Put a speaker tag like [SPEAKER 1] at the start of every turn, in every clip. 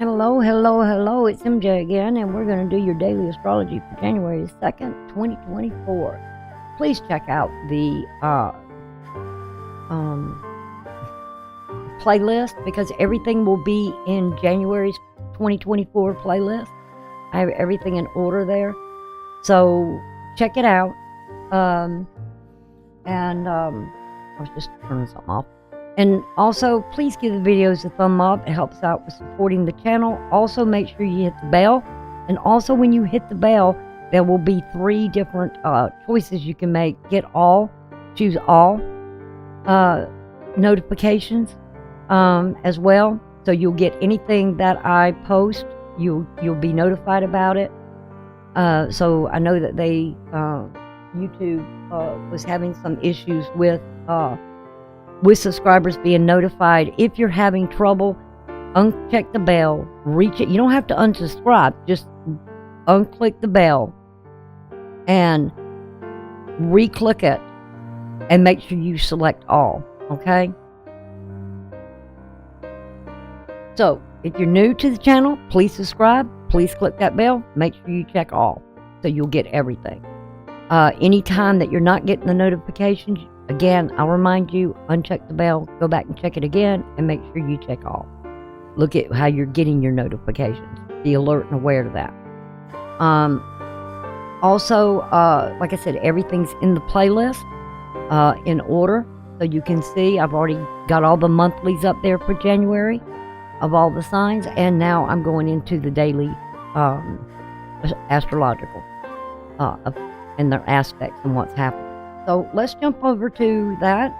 [SPEAKER 1] Hello, hello, hello. It's MJ again, and we're going to do your daily astrology for January 2nd, 2024. Please check out the playlist because everything will be in January's 2024 playlist. I have everything in order there. So check it out. I was just turning something off. And also, please give the videos a thumb up. It helps out with supporting the channel. Also, make sure you hit the bell. And also, when you hit the bell, there will be 3 different choices you can make. Get all, choose all notifications as well. So you'll get anything that I post. You'll be notified about it. So I know that they YouTube was having some issues with subscribers being notified. If you're having trouble, uncheck the bell, reach it. You don't have to unsubscribe, just unclick the bell and re-click it and make sure you select all, okay? So, if you're new to the channel, please subscribe, please click that bell, make sure you check all so you'll get everything. Anytime that you're not getting the notifications, again, I'll remind you, uncheck the bell, go back and check it again, and make sure you check all. Look at how you're getting your notifications. Be alert and aware of that. Also, like I said, everything's in the playlist in order. So you can see I've already got all the monthlies up there for January of all the signs. And now I'm going into the daily astrological and their aspects and what's happening. So let's jump over to that.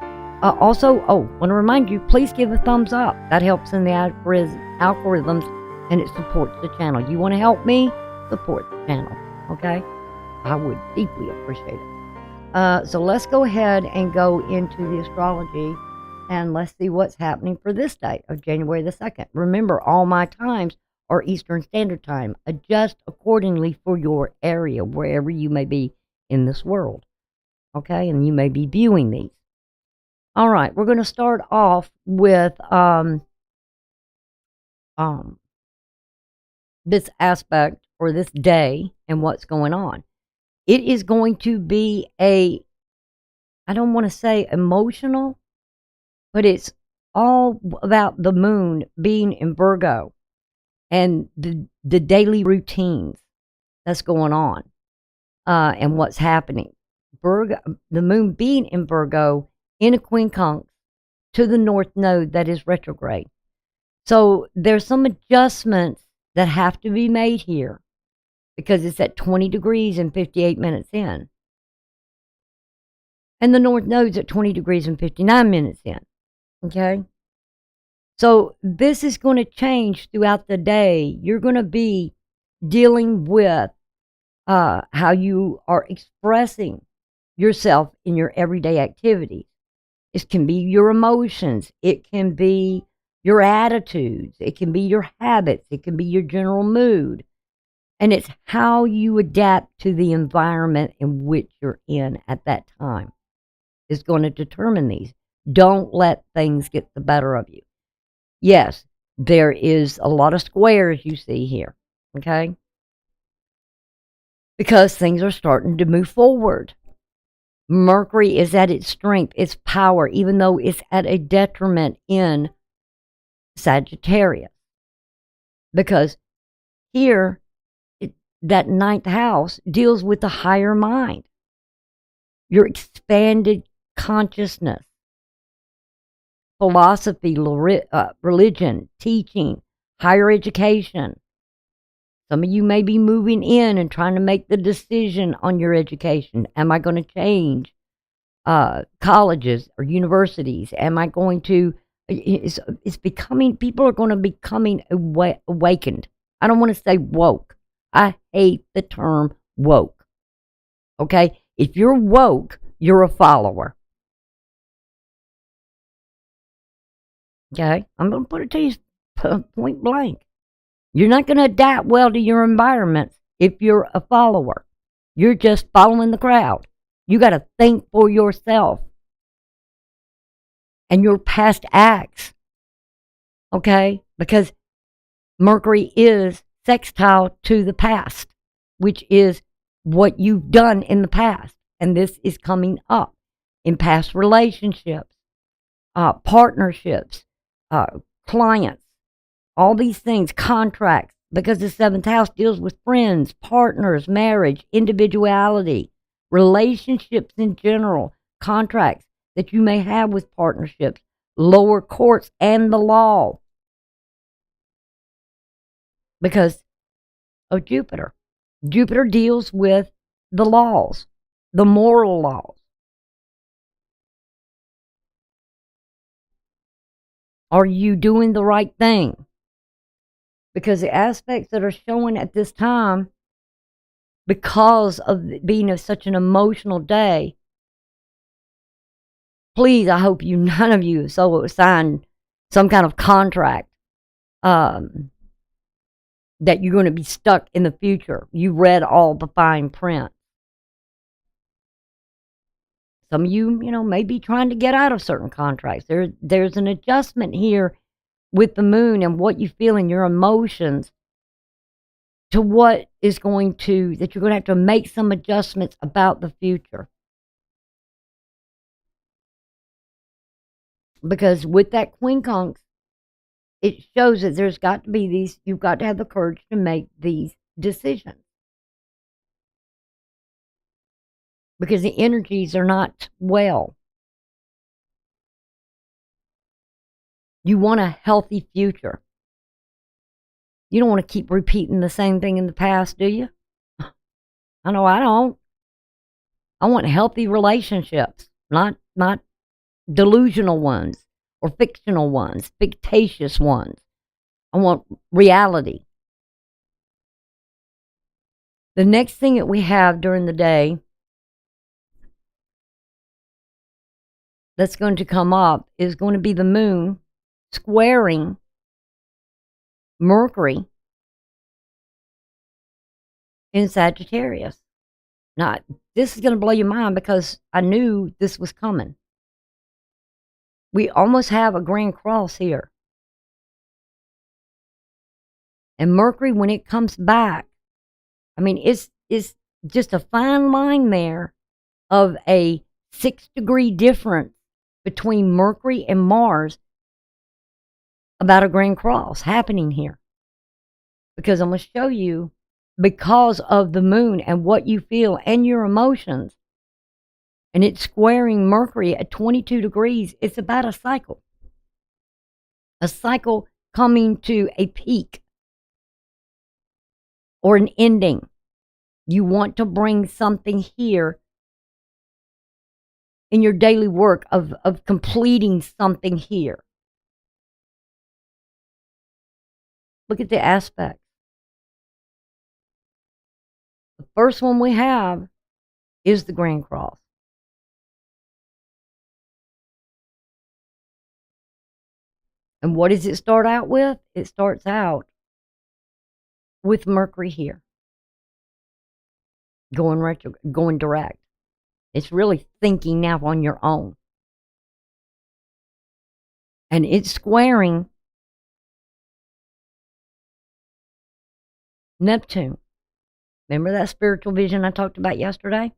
[SPEAKER 1] Also, want to remind you, please give a thumbs up. That helps in the algorithms and it supports the channel. You want to help me? Support the channel, okay? I would deeply appreciate it. So let's go ahead and go into the astrology and let's see what's happening for this date of January the 2nd. Remember, all my times are Eastern Standard Time. Adjust accordingly for your area, wherever you may be in this world. Okay, and you may be viewing these. All right, we're going to start off with this aspect or this day and what's going on. It is going to be I don't want to say emotional, but it's all about the moon being in Virgo and the daily routines that's going on and what's happening. Virgo, the moon being in Virgo in a quincunx to the north node that is retrograde. So there's some adjustments that have to be made here because it's at 20 degrees and 58 minutes in. And the north node's at 20 degrees and 59 minutes in. Okay? So this is going to change throughout the day. You're going to be dealing with how you are expressing yourself in your everyday activities. It can be your emotions. It can be your attitudes. It can be your habits. It can be your general mood. And it's how you adapt to the environment in which you're in at that time is going to determine these. Don't let things get the better of you. Yes, there is a lot of squares you see here, okay? Because things are starting to move forward. Mercury is at its strength, its power, even though it's at a detriment in Sagittarius. Because here, that 9th house deals with the higher mind, your expanded consciousness, philosophy, religion, teaching, higher education. Some of you may be moving in and trying to make the decision on your education. Am I going to change colleges or universities? Am I going to, it's becoming, people are going to be becoming awakened. I don't want to say woke. I hate the term woke. Okay? If you're woke, you're a follower. Okay? I'm going to put it to you point blank. You're not going to adapt well to your environment if you're a follower. You're just following the crowd. You got to think for yourself and your past acts. Okay? Because Mercury is sextile to the past, which is what you've done in the past. And this is coming up in past relationships, partnerships, clients, all these things, contracts, because the seventh house deals with friends, partners, marriage, individuality, relationships in general, contracts that you may have with partnerships, lower courts, and the law because of Jupiter. Jupiter deals with the laws, the moral laws. Are you doing the right thing? Because the aspects that are showing at this time, because of being such an emotional day, please, I hope none of you signed some kind of contract that you're going to be stuck in the future. You read all the fine print. Some of you, may be trying to get out of certain contracts. There's an adjustment here with the moon and what you feel in your emotions to what is that you're going to have to make some adjustments about the future. Because with that quincunx, it shows that there's got to be you've got to have the courage to make these decisions. Because the energies are not well. You want a healthy future. You don't want to keep repeating the same thing in the past, do you? I know I don't. I want healthy relationships, not delusional ones or fictional ones, fictitious ones. I want reality. The next thing that we have during the day that's going to come up is going to be the moon squaring Mercury in Sagittarius. Now, this is going to blow your mind because I knew this was coming. We almost have a Grand Cross here. And Mercury, when it comes back, it's just a fine line there of a 6-degree difference between Mercury and Mars about a Grand Cross happening here. Because I'm going to show you, because of the moon and what you feel and your emotions, and it's squaring Mercury at 22 degrees, it's about a cycle. A cycle coming to a peak or an ending. You want to bring something here in your daily work of completing something here. Look at the aspects. The first one we have is the Grand Cross. And what does it start out with? It starts out with Mercury here, going direct. It's really thinking now on your own. And it's squaring Neptune. Remember that spiritual vision I talked about yesterday?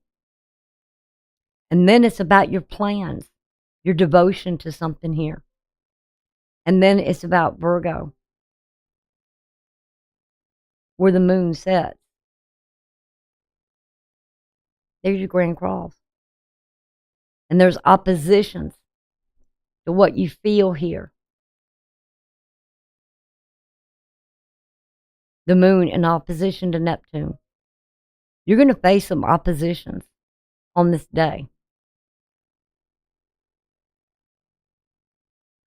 [SPEAKER 1] And then it's about your plans, your devotion to something here. And then it's about Virgo, where the moon sets. There's your Grand Cross. And there's oppositions to what you feel here. The moon in opposition to Neptune. You're going to face some oppositions on this day.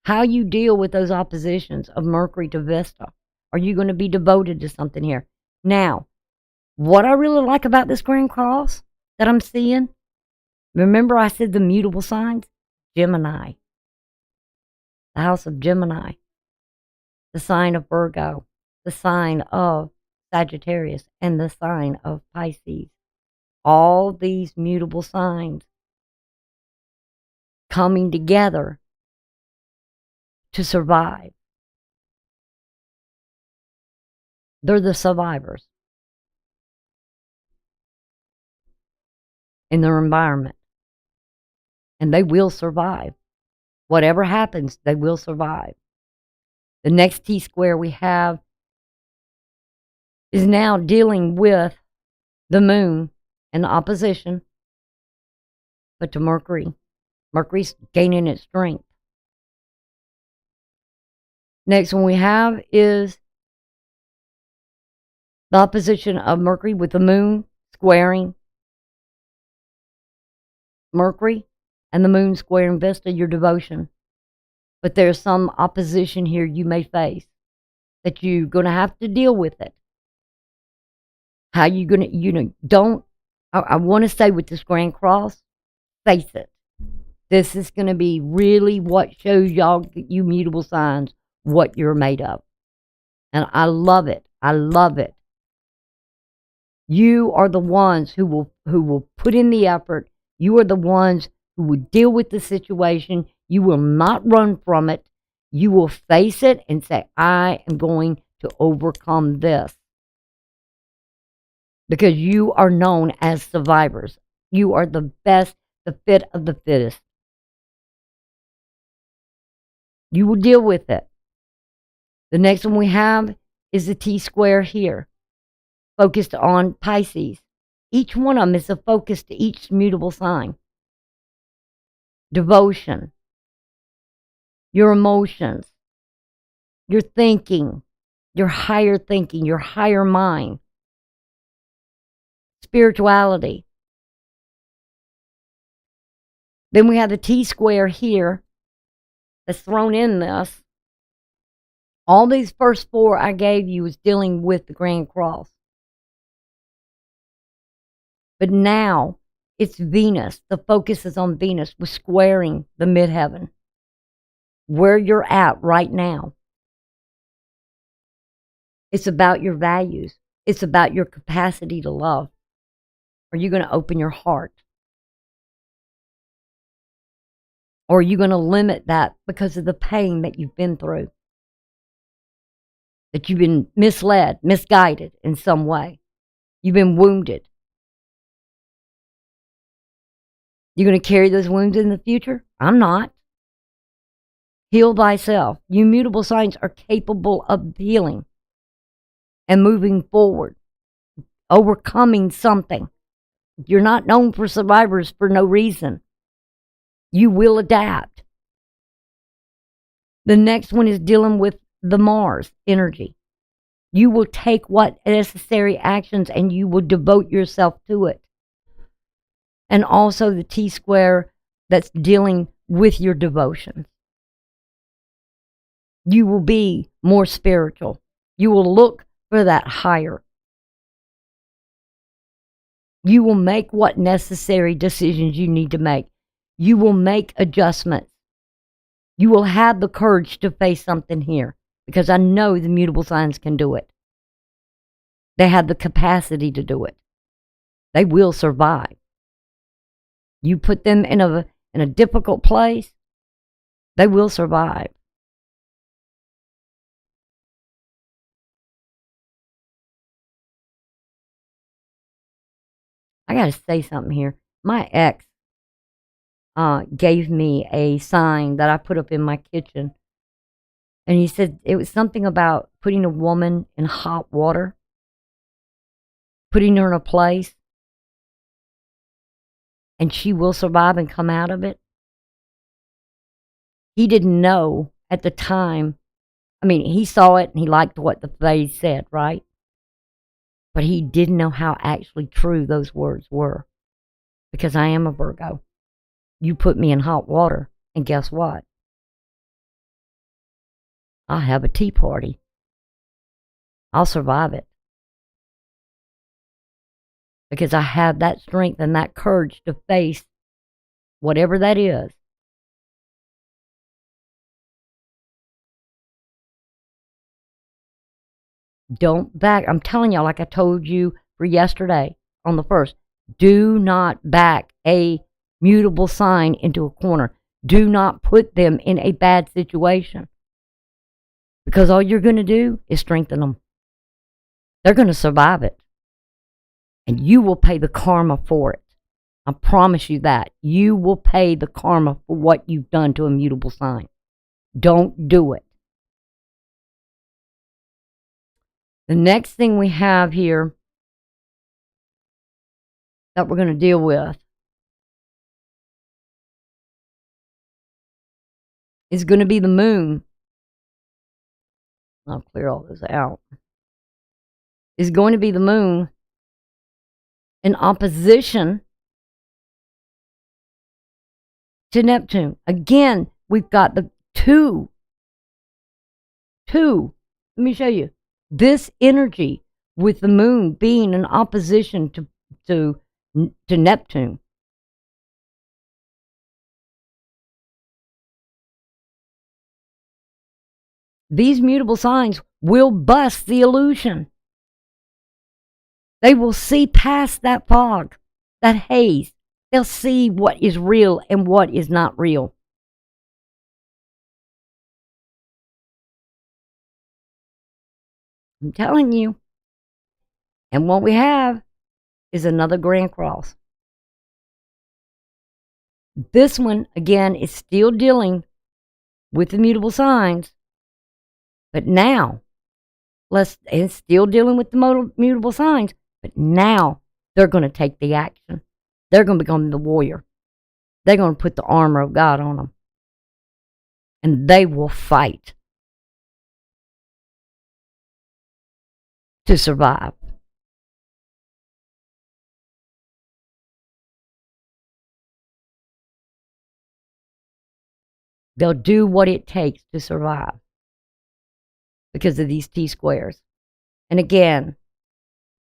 [SPEAKER 1] How you deal with those oppositions of Mercury to Vesta. Are you going to be devoted to something here? Now, what I really like about this Grand Cross that I'm seeing, remember I said the mutable signs? Gemini. The house of Gemini. The sign of Virgo. The sign of Sagittarius. And the sign of Pisces. All these mutable signs coming together to survive. They're the survivors in their environment. And they will survive. Whatever happens, they will survive. The next T-square we have is now dealing with the moon and the opposition, but to Mercury. Mercury's gaining its strength. Next one we have is the opposition of Mercury with the moon squaring Mercury and the moon squaring Vesta, your devotion. But there's some opposition here you may face that you're going to have to deal with it. How you going to, I want to say with this Grand Cross, face it. This is going to be really what shows y'all, you mutable signs, what you're made of. And I love it. I love it. You are the ones who will put in the effort. You are the ones who will deal with the situation. You will not run from it. You will face it and say, I am going to overcome this. Because you are known as survivors. You are the best, the fit of the fittest. You will deal with it. The next one we have is the T-square here, focused on Pisces. Each one of them is a focus to each mutable sign. Devotion, your emotions, your thinking, your higher mind, spirituality. Then we have the T-square here that's thrown in this. All these first four I gave you is dealing with the Grand Cross. But now it's Venus. The focus is on Venus with squaring the midheaven. Where you're at right now. It's about your values. It's about your capacity to love. Are you going to open your heart? Or are you going to limit that because of the pain that you've been through? That you've been misled, misguided in some way. You've been wounded. You're going to carry those wounds in the future? I'm not. Heal thyself. You mutable signs are capable of healing and moving forward, overcoming something. You're not known for survivors for no reason. You will adapt. The next one is dealing with the Mars energy. You will take what necessary actions and you will devote yourself to it. And also the T-square that's dealing with your devotions. You will be more spiritual. You will look for that higher. You will make what necessary decisions you need to make. You will make adjustments. You will have the courage to face something here because I know the mutable signs can do it. They have the capacity to do it. They will survive. You put them in a difficult place, they will survive. I got to say something here. My ex gave me a sign that I put up in my kitchen. And he said it was something about putting a woman in hot water, putting her in a place, and she will survive and come out of it. He didn't know at the time. I mean, he saw it and he liked what the phrase said, right? But he didn't know how actually true those words were. Because I am a Virgo. You put me in hot water, and guess what? I'll have a tea party. I'll survive it. Because I have that strength and that courage to face whatever that is. Don't back. I'm telling y'all, like I told you for yesterday on the 1st, do not back a mutable sign into a corner. Do not put them in a bad situation. Because all you're going to do is strengthen them. They're going to survive it. And you will pay the karma for it. I promise you that. You will pay the karma for what you've done to a mutable sign. Don't do it. The next thing we have here that we're going to deal with is going to be the moon. I'll clear all this out. Is going to be the moon in opposition to Neptune. Again, we've got the two. Let me show you. This energy with the moon being in opposition to Neptune. These mutable signs will bust the illusion. They will see past that fog, that haze. They'll see what is real and what is not real. I'm telling you. And what we have is another Grand Cross. This one, again, is still dealing with the mutable signs, but now, it's still dealing with the mutable signs, but now they're going to take the action. They're going to become the warrior. They're going to put the armor of God on them. And they will fight to survive. They'll do what it takes to survive because of these T-squares. And again,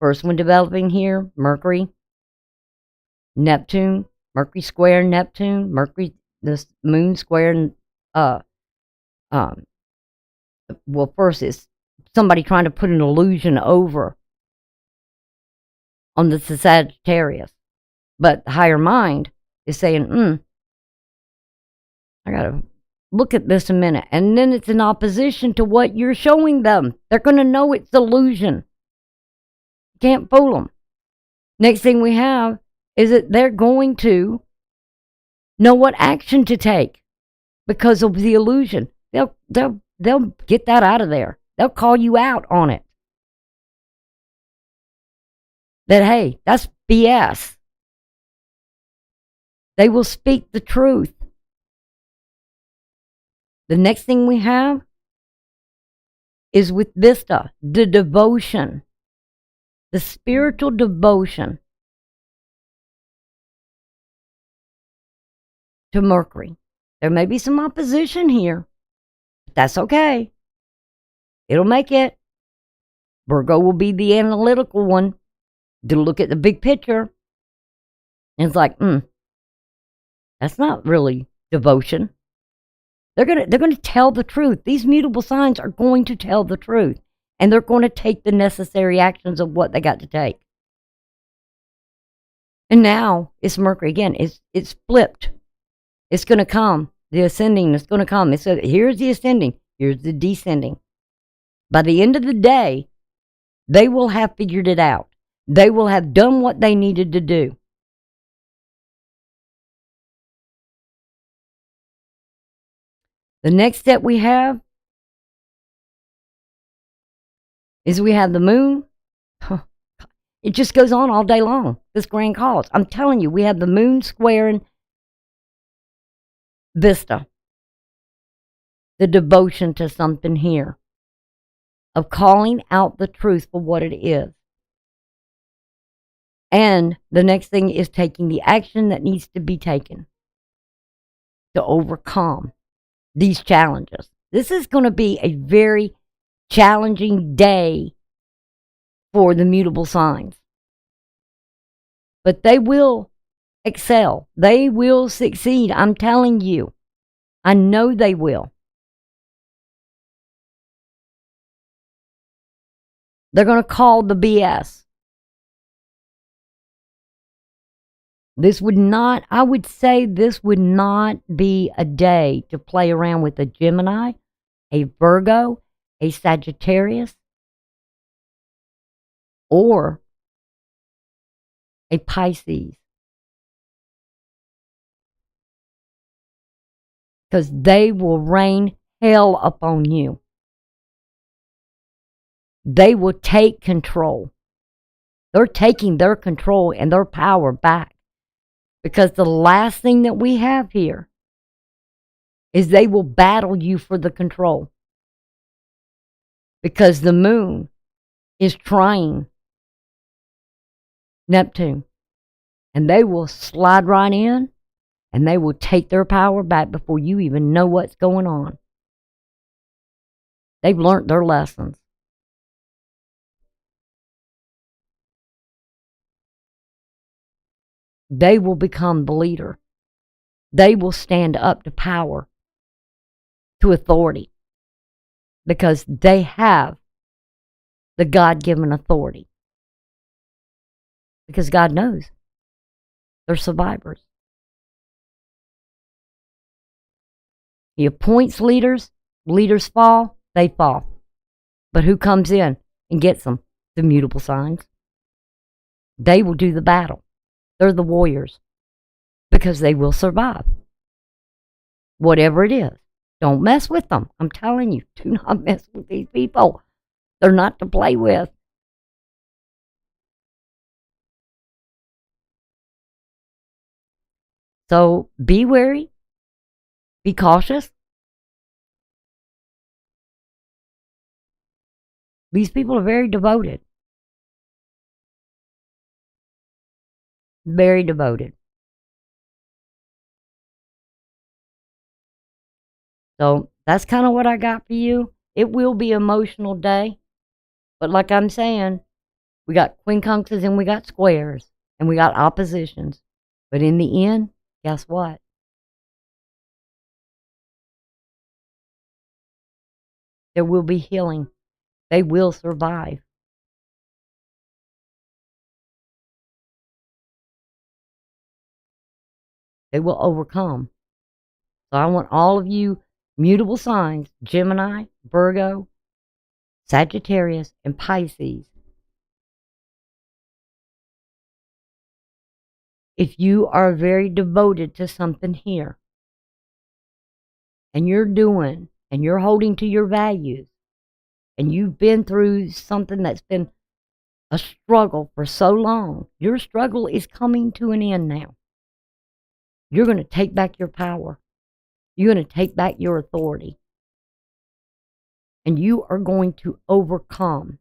[SPEAKER 1] first one developing here, Mercury, Neptune, Mercury square Neptune, Mercury, the moon square, well, first it's somebody trying to put an illusion over on the Sagittarius. But the higher mind is saying, I got to look at this a minute. And then it's in opposition to what you're showing them. They're going to know it's illusion. You can't fool them. Next thing we have is that they're going to know what action to take because of the illusion. They'll get that out of there. They'll call you out on it. That, hey, that's BS. They will speak the truth. The next thing we have is with Vista, the devotion, the spiritual devotion to Mercury. There may be some opposition here, but that's okay. It'll make it. Virgo will be the analytical one to look at the big picture. And it's like, that's not really devotion. They're gonna tell the truth. These mutable signs are going to tell the truth. And they're going to take the necessary actions of what they got to take. And now it's Mercury again. It's flipped. It's going to come. The ascending is going to come. Here's the ascending. Here's the descending. By the end of the day, they will have figured it out. They will have done what they needed to do. The next step we have is we have the moon. It just goes on all day long, this grand cause. I'm telling you, we have the moon squaring Vista. The devotion to something here. Of calling out the truth for what it is. And the next thing is taking the action that needs to be taken to overcome these challenges. This is going to be a very challenging day for the mutable signs. But they will excel. They will succeed. I'm telling you. I know they will. They're going to call the BS. I would say this would not be a day to play around with a Gemini, a Virgo, a Sagittarius, or a Pisces. Because they will rain hell upon you. They will take control. They're taking their control and their power back. Because the last thing that we have here is they will battle you for the control. Because the moon is trying Neptune. And they will slide right in and they will take their power back before you even know what's going on. They've learned their lessons. They will become the leader. They will stand up to power, to authority, because they have the God-given authority. Because God knows they're survivors. He appoints leaders. Leaders fall, they fall. But who comes in and gets them? The mutable signs. They will do the battle. They're the warriors because they will survive. Whatever it is. Don't mess with them. I'm telling you, do not mess with these people. They're not to play with. So be wary. Be cautious. These people are very devoted. Very devoted. So that's kind of what I got for you. It will be an emotional day. But like I'm saying, we got quincunxes and we got squares and we got oppositions. But in the end, guess what? There will be healing. They will survive. They will overcome. So I want all of you mutable signs, Gemini, Virgo, Sagittarius, and Pisces. If you are very devoted to something here, and you're doing, and you're holding to your values, and you've been through something that's been a struggle for so long, your struggle is coming to an end now. You're going to take back your power. You're going to take back your authority. And you are going to overcome.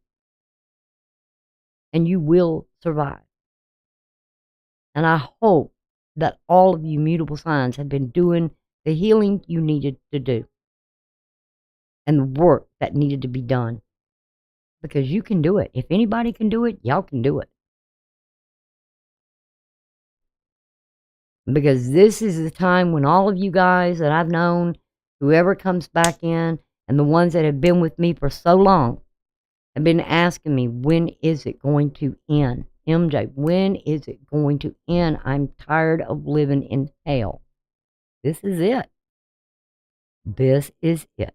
[SPEAKER 1] And you will survive. And I hope that all of you mutable signs have been doing the healing you needed to do. And the work that needed to be done. Because you can do it. If anybody can do it, y'all can do it. Because this is the time when all of you guys that I've known, whoever comes back in, and the ones that have been with me for so long, have been asking me, when is it going to end? MJ, when is it going to end? I'm tired of living in hell. This is it. This is it.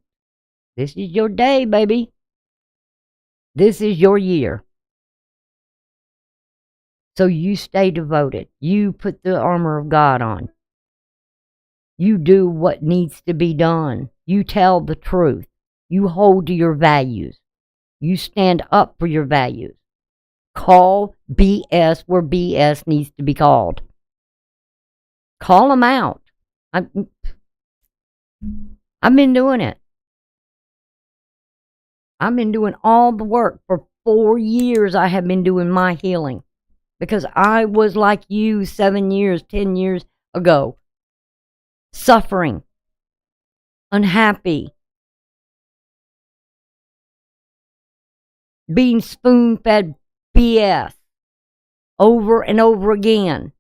[SPEAKER 1] This is your day, baby. This is your year. So you stay devoted. You put the armor of God on. You do what needs to be done. You tell the truth. You hold to your values. You stand up for your values. Call BS where BS needs to be called. Call them out. I've been doing it. I've been doing all the work. For 4 years I have been doing my healing. Because I was like you 7 years, 10 years ago. Suffering. Unhappy. Being spoon-fed BS. Over and over again.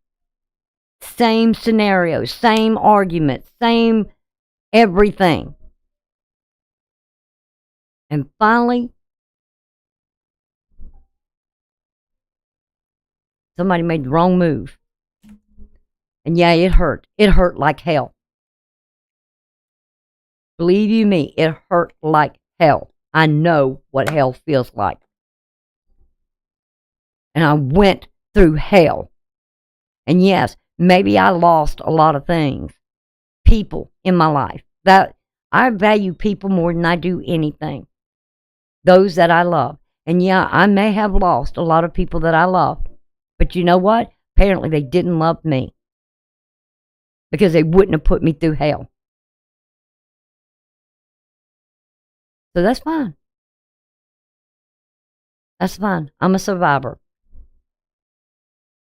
[SPEAKER 1] Same scenarios, same arguments, same everything. And finally, somebody made the wrong move. And yeah, it hurt. It hurt like hell. Believe you me, it hurt like hell. I know what hell feels like. And I went through hell. And yes, maybe I lost a lot of things, people in my life. That I value people more than I do anything. Those that I love. And yeah, I may have lost a lot of people that I loved. But you know what? Apparently they didn't love me. Because they wouldn't have put me through hell. So that's fine. That's fine. I'm a survivor.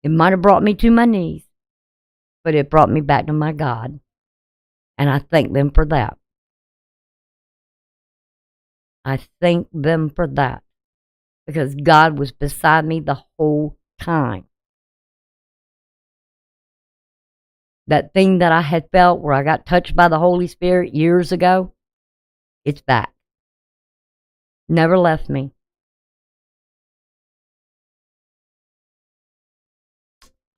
[SPEAKER 1] It might have brought me to my knees, but it brought me back to my God. And I thank them for that. I thank them for that. Because God was beside me the whole time. That thing that I had felt where I got touched by the Holy Spirit years ago, it's back. Never left me.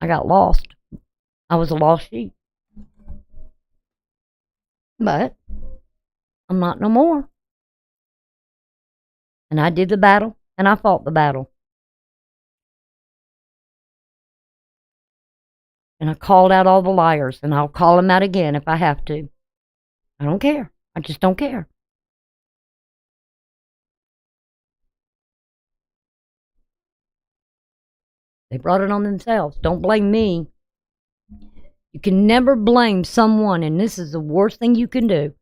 [SPEAKER 1] I got lost. I was a lost sheep. But I'm not no more. And I did the battle, and I fought the battle. And I called out all the liars, and I'll call them out again if I have to. I don't care. I just don't care. They brought it on themselves. Don't blame me. You can never blame someone, and this is the worst thing you can do.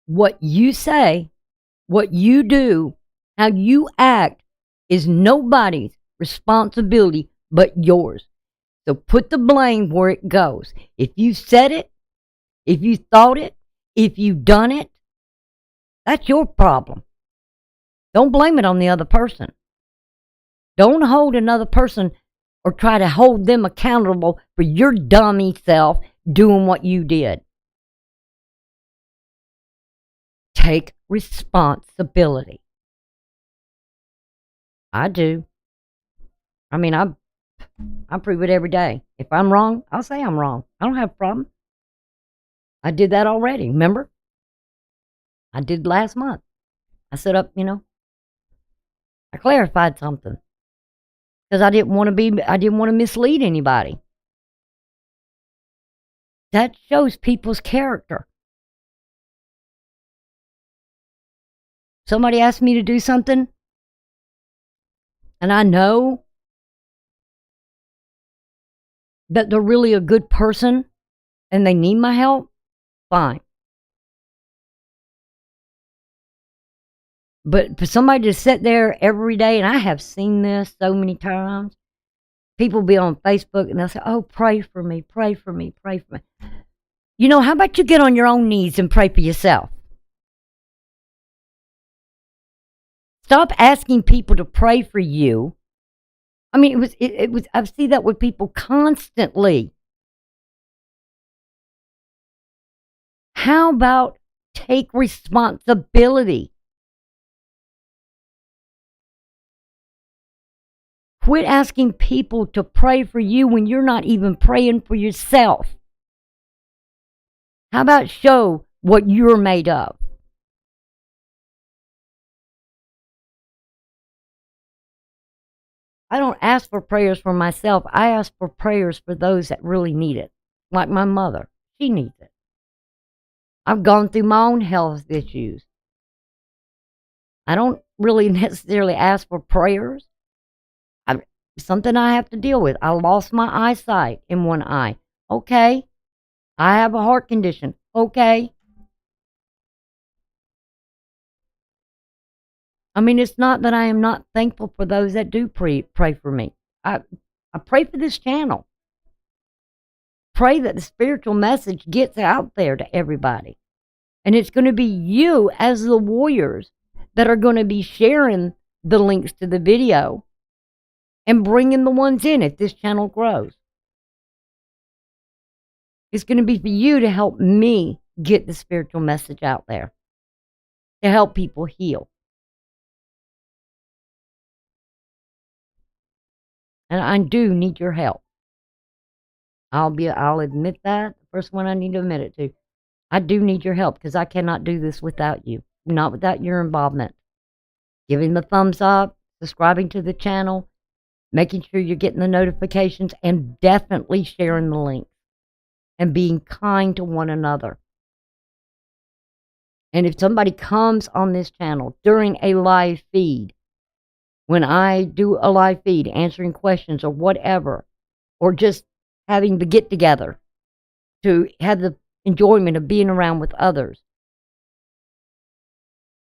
[SPEAKER 1] What you say, what you do, how you act is nobody's responsibility but yours. So put the blame where it goes. If you said it, if you thought it, if you done it, that's your problem. Don't blame it on the other person. Don't hold another person or try to hold them accountable for your dummy self doing what you did. Take responsibility. I do. I mean, I prove it every day. If I'm wrong, I'll say I'm wrong. I don't have a problem. I did that already, remember? I did last month. I set up, I clarified something. Because I didn't want to mislead anybody. That shows people's character. Somebody asked me to do something, and I know that they're really a good person and they need my help, fine. But for somebody to sit there every day, and I have seen this so many times, people be on Facebook and they'll say, oh, pray for me, pray for me, pray for me. How about you get on your own knees and pray for yourself? Stop asking people to pray for you. I mean, it was. I see that with people constantly. How about take responsibility? Quit asking people to pray for you when you're not even praying for yourself. How about show what you're made of? I don't ask for prayers for myself. I ask for prayers for those that really need it. Like my mother. She needs it. I've gone through my own health issues. I don't really necessarily ask for prayers. Something I have to deal with. I lost my eyesight in one eye. Okay. I have a heart condition. Okay. I mean, it's not that I am not thankful for those that do pray for me. I pray for this channel. Pray that the spiritual message gets out there to everybody. And it's going to be you as the warriors that are going to be sharing the links to the video and bringing the ones in if this channel grows. It's going to be for you to help me get the spiritual message out there, to help people heal. And I do need your help. I'll admit that. The first one I need to admit it to. I do need your help because I cannot do this without you, not without your involvement. Giving the thumbs up, subscribing to the channel, making sure you're getting the notifications, and definitely sharing the link and being kind to one another. And if somebody comes on this channel during a live feed, when I do a live feed answering questions or whatever, or just having the get together to have the enjoyment of being around with others,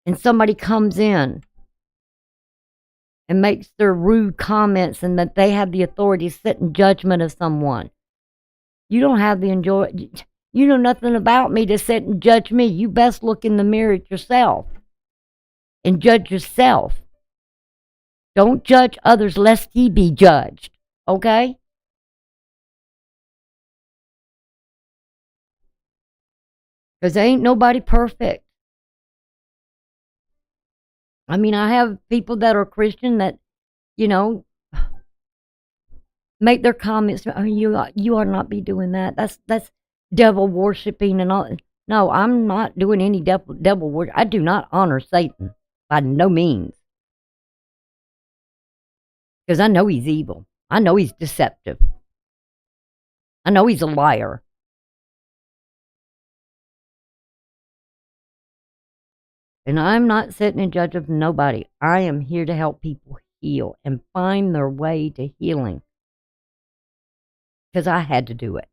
[SPEAKER 1] and somebody comes in and makes their rude comments and that they have the authority to sit in judgment of someone, you don't have the you know nothing about me to sit and judge me. You best look in the mirror at yourself and judge yourself. Don't judge others lest ye be judged, okay? Because ain't nobody perfect. I mean, I have people that are Christian that, you know, make their comments. Oh, you ought not be doing that. That's devil worshiping and all. No, I'm not doing any devil worship. I do not honor Satan by no means, because I know he's evil. I know he's deceptive. I know he's a liar. And I'm not sitting in judge of nobody. I am here to help people heal and find their way to healing, because I had to do it.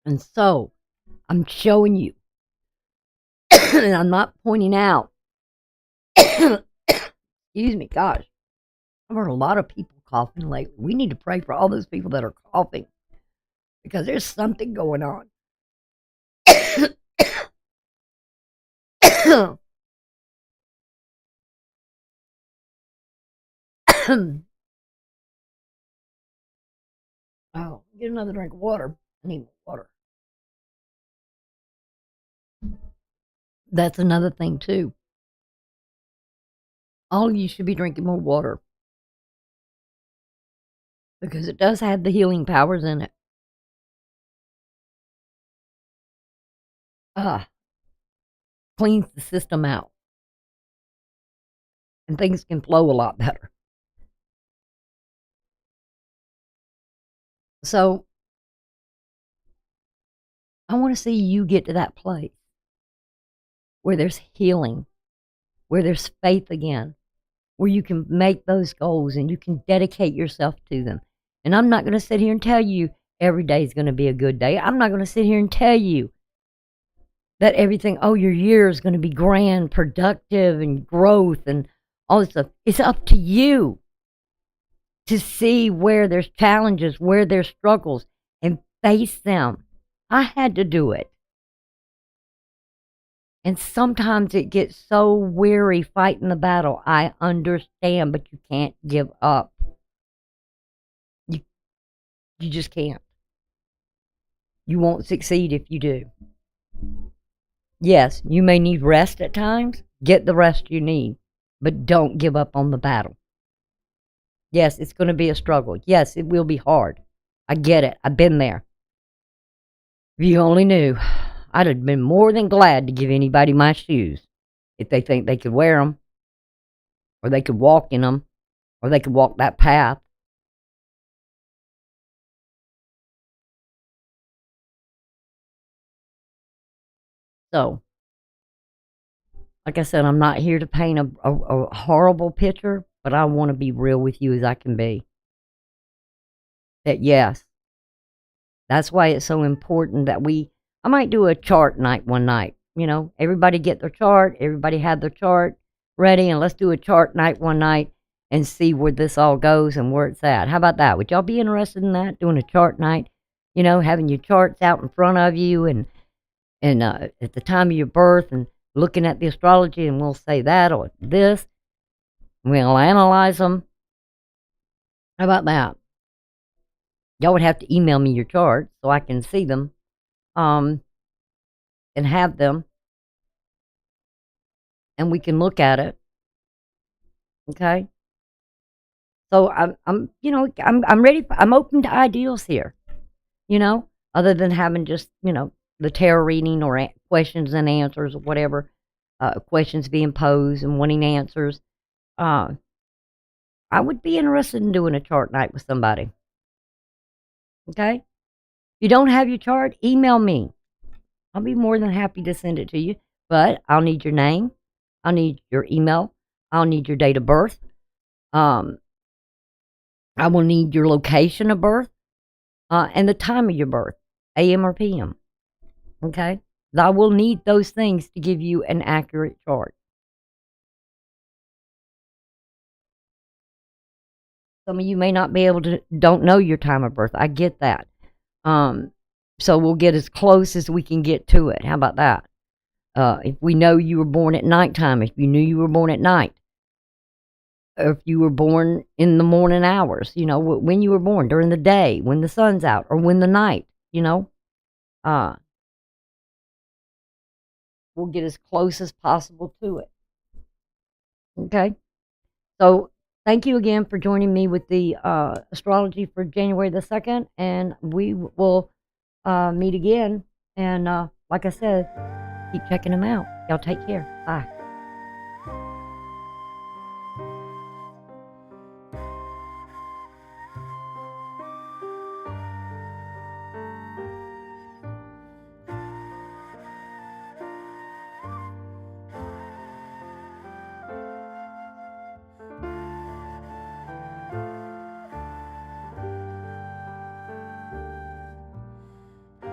[SPEAKER 1] And so I'm showing you, and I'm not pointing out. Excuse me, gosh. I've heard a lot of people coughing lately. We need to pray for all those people that are coughing, because there's something going on. Oh, get another drink of water. I need more water. That's another thing, too. All of you should be drinking more water, because it does have the healing powers in it. Cleans the system out, and things can flow a lot better. So I want to see you get to that place where there's healing, where there's faith again, where you can make those goals and you can dedicate yourself to them. And I'm not going to sit here and tell you every day is going to be a good day. I'm not going to sit here and tell you that everything, your year is going to be grand, productive, and growth and all this stuff. It's up to you to see where there's challenges, where there's struggles, and face them. I had to do it. And sometimes it gets so weary fighting the battle. I understand, but you can't give up. You just can't. You won't succeed if you do. Yes, you may need rest at times. Get the rest you need, but don't give up on the battle. Yes, it's going to be a struggle. Yes, it will be hard. I get it. I've been there. If you only knew, I'd have been more than glad to give anybody my shoes if they think they could wear them, or they could walk in them, or they could walk that path. So, like I said, I'm not here to paint a horrible picture, but I want to be real with you as I can be. That yes, that's why it's so important that I might do a chart night one night. Everybody get their chart, everybody have their chart ready, and let's do a chart night one night and see where this all goes and where it's at. How about that? Would y'all be interested in that? Doing a chart night? Having your charts out in front of you and at the time of your birth and looking at the astrology, and we'll say that or this. We'll analyze them. How about that? Y'all would have to email me your charts so I can see them and have them, and we can look at it. Okay? So I'm ready. I'm open to ideals here. Other than having just the tarot reading or questions and answers or whatever, questions being posed and wanting answers. Uh, I would be interested in doing a chart night with somebody. Okay? If you don't have your chart, email me. I'll be more than happy to send it to you. But I'll need your name. I'll need your email. I'll need your date of birth. Um, I will need your location of birth and the time of your birth, AM or PM. Okay? I will need those things to give you an accurate chart. Some of you may not be able to, don't know your time of birth. I get that. So we'll get as close as we can get to it. How about that? If we know you were born at nighttime, if you knew you were born at night, or if you were born in the morning hours, when you were born, during the day, when the sun's out, or when the night, uh, we'll get as close as possible to it. Okay? So thank you again for joining me with the astrology for January the 2nd, and we will meet again. And like I said, keep checking them out. Y'all take care. Bye.